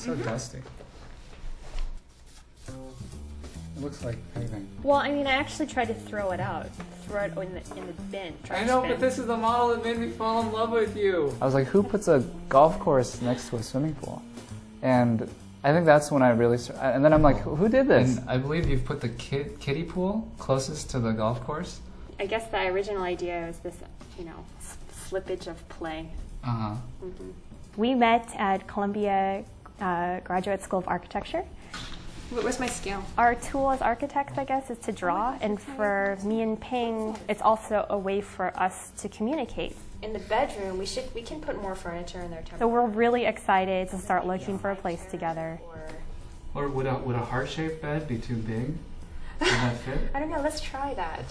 So dusty. It looks like paving. Well, I mean, I actually tried to throw it out. Throw it in the bin. I know, but this is the model that made me fall in love with you. I was like, who puts a golf course next to a swimming pool? And I think that's when I really started. And then I'm like, who did this? And I believe you've put the kiddie pool closest to the golf course. I guess the original idea was this, slippage of play. Uh-huh. Mm-hmm. We met at Columbia Graduate School of Architecture. What was my skill? Our tool as architects, I guess, is to draw, and for me and Ping, it's also a way for us to communicate. In the bedroom, we can put more furniture in there. So we're really excited to start looking for a place together. Or would a heart-shaped bed be too big? Would that fit? I don't know. Let's try that.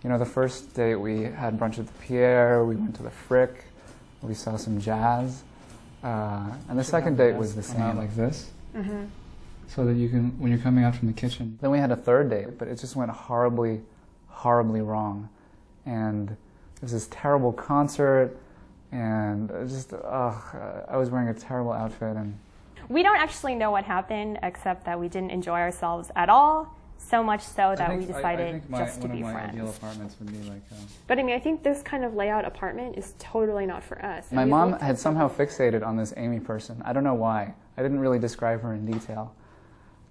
The first date we had brunch at the Pierre. We went to the Frick. We saw some jazz. And the second date was the same, like this. Mm-hmm. So that you can, when you're coming out from the kitchen. Then we had a third date, but it just went horribly, horribly wrong. And it was this terrible concert, and I was wearing a terrible outfit. And we don't actually know what happened, except that we didn't enjoy ourselves at all, so much so that we decided just to be friends. One of my ideal apartments would be like... But I mean, I think this kind of layout apartment is totally not for us. My mom had somehow fixated on this Aimee person. I don't know why. I didn't really describe her in detail.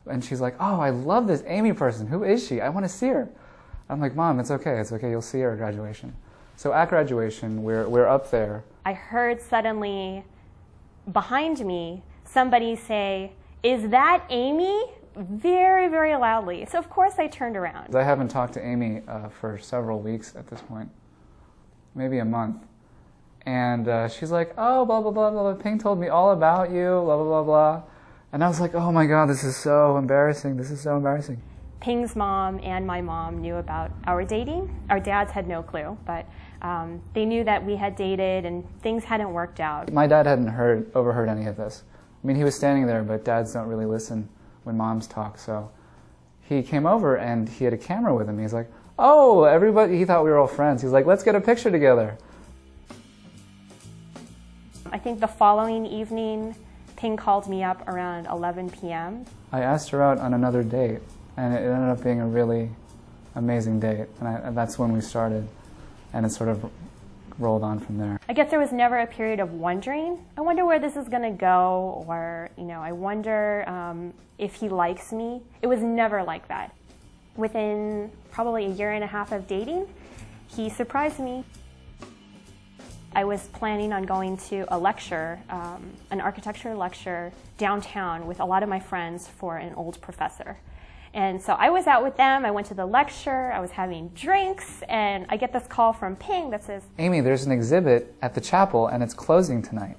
And she's like, oh, I love this Aimee person. Who is she? I want to see her. I'm like, Mom, it's okay. You'll see her at graduation. So at graduation, we're up there. I heard suddenly behind me somebody say, is that Aimee? Very, very loudly. So of course I turned around. I haven't talked to Aimee for several weeks at this point, maybe a month. And she's like, oh, blah, blah, blah, blah, blah. Ping told me all about you, blah, blah, blah, blah. And I was like, oh my God, this is so embarrassing. This is so embarrassing. Ping's mom and my mom knew about our dating. Our dads had no clue, but they knew that we had dated and things hadn't worked out. My dad hadn't overheard any of this. I mean, he was standing there, but dads don't really listen when moms talk. So he came over and he had a camera with him. He's like, oh, everybody, he thought we were all friends. He's like, let's get a picture together. I think the following evening, Ping called me up around 11 p.m. I asked her out on another date, and it ended up being a really amazing date. And that's when we started, and it sort of rolled on from there. I guess there was never a period of wondering, I wonder where this is going to go, or, I wonder if he likes me. It was never like that. Within probably a year and a half of dating, he surprised me. I was planning on going to a lecture, an architecture lecture downtown with a lot of my friends for an old professor. And so I was out with them, I went to the lecture, I was having drinks, and I get this call from Ping that says, Aimee, there's an exhibit at the chapel and it's closing tonight.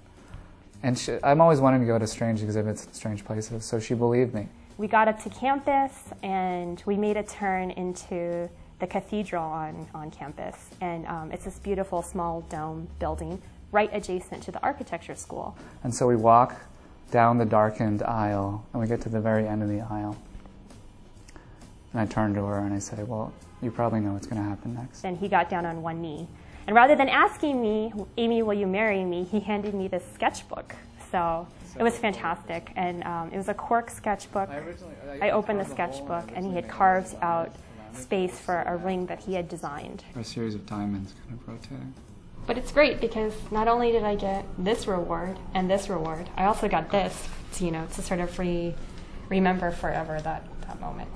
And I'm always wanting to go to strange exhibits in strange places, so she believed me. We got up to campus and we made a turn into the cathedral on campus. And it's this beautiful small dome building right adjacent to the architecture school. And so we walk down the darkened aisle and we get to the very end of the aisle. And I turn to her and I say, well, you probably know what's going to happen next. And he got down on one knee. And rather than asking me, Aimee, will you marry me, he handed me this sketchbook. So it was fantastic. And it was a cork sketchbook. I opened the sketchbook and he had carved out space for a ring that he had designed. A series of diamonds kind of rotating. But it's great because not only did I get this reward and this reward, I also got this, to sort of remember forever that moment.